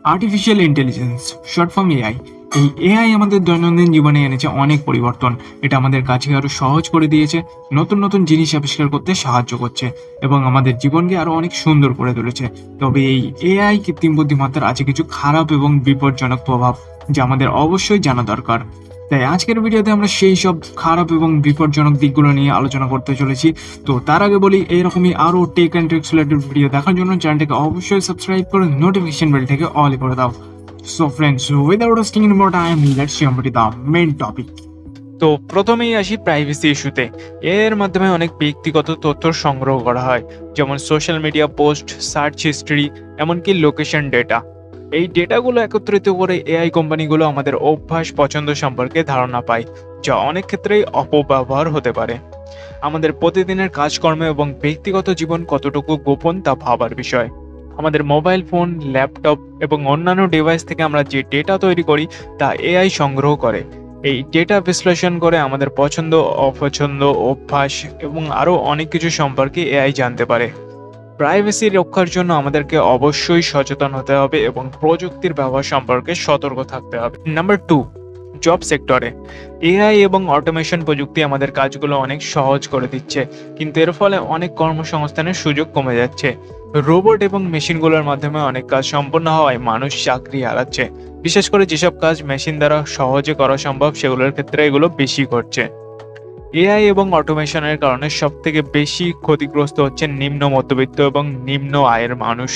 Artificial intelligence, short form AI. এই AI আমাদের দৈনন্দিন জীবনে এনেছে অনেক পরিবর্তন। এটা আমাদের কাজকে আরো সহজ করে দিয়েছে, নতুন নতুন জিনিস আবিষ্কার করতে সাহায্য করছে এবং আমাদের জীবনকে আরো অনেক সুন্দর করে তুলেছে। তবে এই এআই কৃত্রিম বুদ্ধিমত্তার আছে কিছু খারাপ এবং বিপজ্জনক প্রভাব, যা আমাদের অবশ্যই জানা দরকার। তাই আজকের ভিডিওতে আমরা সেই সব খারাপ এবং বিপজ্জনক দিকগুলো নিয়ে আলোচনা করতে চলেছি। তো তার আগে বলি, এইরকমই আরো tech and tricks related video দেখার জন্য চ্যানেলটাকে অবশ্যই সাবস্ক্রাইব করে নোটিফিকেশন বেলটাকে অল করে দাও। So friends, without wasting any more time, let's jump into the main topic. তো প্রথমেই আসি প্রাইভেসি ইস্যুতে। এর মাধ্যমে অনেক ব্যক্তিগত তথ্য সংগ্রহ করা হয়, যেমন social media post, search history, এমনকি লোকেশন ডেটা। এই ডেটাগুলো একত্রিত করে এআই কোম্পানিগুলো আমাদের অভ্যাস, পছন্দ সম্পর্কে ধারণা পায়, যা অনেক ক্ষেত্রেই অপব্যবহার হতে পারে। আমাদের প্রতিদিনের কাজকর্ম এবং ব্যক্তিগত জীবন কতটুকু গোপন তা ভাবার বিষয়। আমাদের মোবাইল ফোন, ল্যাপটপ এবং অন্যান্য ডিভাইস থেকে আমরা যে ডেটা তৈরি করি তা এআই সংগ্রহ করে। এই ডেটা বিশ্লেষণ করে আমাদের পছন্দ, অপছন্দ, অভ্যাস এবং আরও অনেক কিছু সম্পর্কে এআই জানতে পারে। প্রাইভেসি রক্ষার জন্য আমাদেরকে অবশ্যই সচেতন হতে হবে এবং প্রযুক্তির ব্যবহার সম্পর্কে সতর্ক থাকতে হবে। নাম্বার 2, জব সেক্টরে এআই এবং অটোমেশন প্রযুক্তি আমাদের কাজগুলো অনেক সহজ করে দিচ্ছে, কিন্তু এর ফলে অনেক কর্মসংস্থানের সুযোগ কমে যাচ্ছে। রোবট এবং মেশিনগুলোর মাধ্যমে অনেক কাজ সম্পন্ন হওয়ায় মানুষ চাকরি হারাচ্ছে। বিশেষ করে যেসব কাজ মেশিন দ্বারা সহজে করা সম্ভব, সেগুলোর ক্ষেত্রে এগুলো বেশি ঘটছে। এআই এবং অটোমেশনের কারণে সবথেকে বেশি ক্ষতিগ্রস্ত হচ্ছে নিম্ন মধ্যবিত্ত এবং নিম্ন আয়ের মানুষ।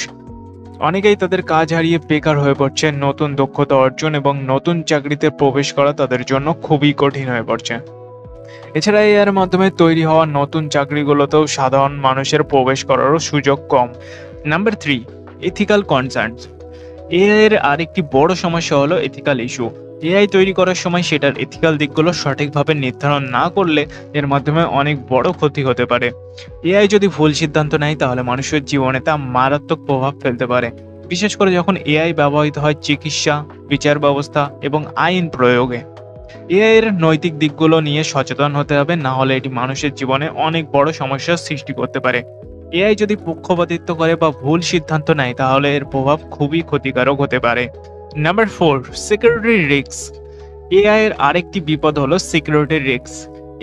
অনেকেই তাদের কাজ হারিয়ে বেকার হয়ে পড়ছে। নতুন দক্ষতা অর্জন এবং নতুন চাকরিতে প্রবেশ করা তাদের জন্য খুবই কঠিন হয়ে পড়ছে। এছাড়া এর মাধ্যমে তৈরি হওয়া নতুন চাকরিগুলোতেও সাধারণ মানুষের প্রবেশ করারও সুযোগ কম। Number 3, ethical concerns. এআই এর আরেকটি বড় সমস্যা হলো এথিক্যাল ইস্যু। এআই তৈরি করার সময় সেটার এথিক্যাল দিকগুলো সঠিকভাবে নির্ধারণ না করলে এর মাধ্যমে অনেক বড় ক্ষতি হতে পারে। এআই যদি ভুল সিদ্ধান্ত নেয় তাহলে মানুষের জীবনে তা মারাত্মক প্রভাব ফেলতে পারে, বিশেষ করে যখন এআই ব্যবহৃত হয় চিকিৎসা, বিচার ব্যবস্থা এবং আইন প্রয়োগে। এআই এর নৈতিক দিকগুলো নিয়ে সচেতন হতে হবে, না হলে এটি মানুষের জীবনে অনেক বড় সমস্যার সৃষ্টি করতে পারে। এআই যদি পক্ষপাতিত্ব করে বা ভুল সিদ্ধান্ত নেয় তাহলে এর প্রভাব খুবই ক্ষতিকারক হতে পারে। Number 4, security risk. এআই এর আরেকটি বিপদ হলো সিকিউরিটি রিস্ক।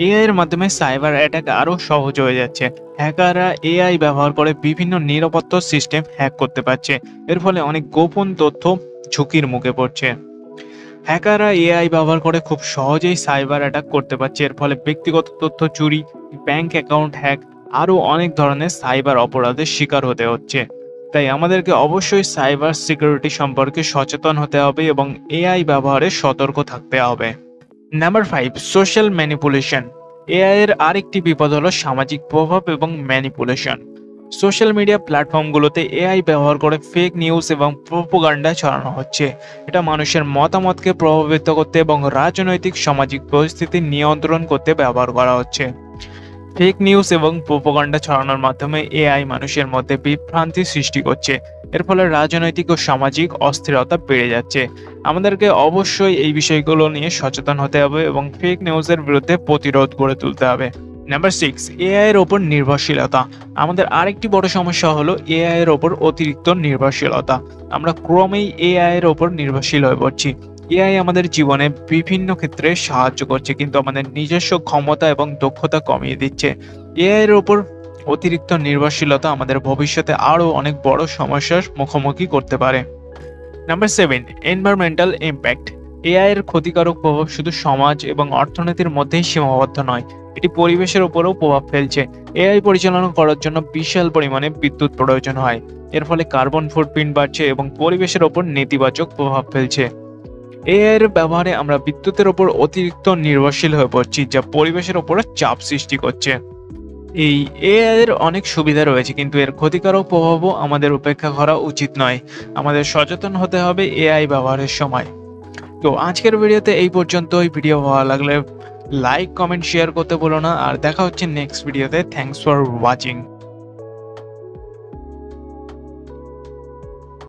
এআই এর মাধ্যমে সাইবার অ্যাটাক আরো সহজ হয়ে যাচ্ছে। হ্যাকাররা এআই ব্যবহার করে বিভিন্ন নিরাপত্তা সিস্টেম হ্যাক করতে পারছে। এর ফলে অনেক গোপন তথ্য ঝুঁকির মুখে পড়ছে। হ্যাকাররা এআই ব্যবহার করে খুব সহজেই সাইবার অ্যাটাক করতে পারছে। এর ফলে ব্যক্তিগত তথ্য চুরি, ব্যাংক অ্যাকাউন্ট হ্যাক, আরও অনেক ধরনের সাইবার অপরাধের শিকার হতে হচ্ছে। তাই আমাদেরকে অবশ্যই সাইবার সিকিউরিটি সম্পর্কে সচেতন হতে হবে এবং এআই ব্যবহারে সতর্ক থাকতে হবে। Number 5, social manipulation. এআই এর আরেকটি বিপদ হলো সামাজিক প্রভাব এবং ম্যানিপুলেশন। সোশ্যাল মিডিয়া প্ল্যাটফর্মগুলোতে এআই ব্যবহার করে ফেক নিউজ এবং প্রোপাগান্ডা ছড়ানো হচ্ছে। এটা মানুষের মতামতকে প্রভাবিত করতে এবং রাজনৈতিক সামাজিক পরিস্থিতি নিয়ন্ত্রণ করতে ব্যবহার করা হচ্ছে। ফেক নিউজ এবং প্রোপাগান্ডা ছড়ানোর মাধ্যমে এআই মানুষের মধ্যে বিভ্রান্তি সৃষ্টি করছে। এর ফলে রাজনৈতিক ও সামাজিক অস্থিরতা বেড়ে যাচ্ছে। আমাদেরকে অবশ্যই এই বিষয়গুলো নিয়ে সচেতন হতে হবে এবং ফেক নিউজের বিরুদ্ধে প্রতিরোধ গড়ে তুলতে হবে। নাম্বার 6, এআই এর ওপর নির্ভরশীলতা। আমাদের আরেকটি বড় সমস্যা হলো এআই এর ওপর অতিরিক্ত নির্ভরশীলতা। আমরা ক্রমেই এআই এর ওপর নির্ভরশীল হয়ে পড়ছি। এআই আমাদের জীবনে বিভিন্ন ক্ষেত্রে সাহায্য করছে, কিন্তু আমাদের নিজস্ব ক্ষমতা এবং দক্ষতা কমিয়ে দিচ্ছে। এআই এর ওপর অতিরিক্ত নির্ভরশীলতা আমাদের ভবিষ্যতে আরও অনেক বড় সমস্যার মুখোমুখি করতে পারে। Number 7, environmental impact. এআই এর ক্ষতিকারক প্রভাব শুধু সমাজ এবং অর্থনীতির মধ্যেই সীমাবদ্ধ নয়, এটি পরিবেশের উপরেও প্রভাব ফেলছে। এআই পরিচালনা করার জন্য বিশাল পরিমাণে বিদ্যুৎ প্রয়োজন হয়। এর ফলে কার্বন ফুটপ্রিন্ট বাড়ছে এবং পরিবেশের ওপর নেতিবাচক প্রভাব ফেলছে। এআই এর ব্যবহারে আমরা বিদ্যুতের ওপর অতিরিক্ত নির্ভরশীল হয়ে পড়ছি, যা পরিবেশের ওপরে চাপ সৃষ্টি করছে। এই এআই এর অনেক সুবিধা রয়েছে, কিন্তু এর ক্ষতিকারক প্রভাবও আমাদের উপেক্ষা করা উচিত নয়। আমাদের সচেতন হতে হবে এআই ব্যবহারের সময়। তো আজকের ভিডিওতে এই পর্যন্তই। ভিডিও ভালো লাগলে লাইক, কমেন্ট, শেয়ার করতে ভুলো না। আর দেখা হচ্ছে নেক্সট ভিডিওতে। Thanks for watching.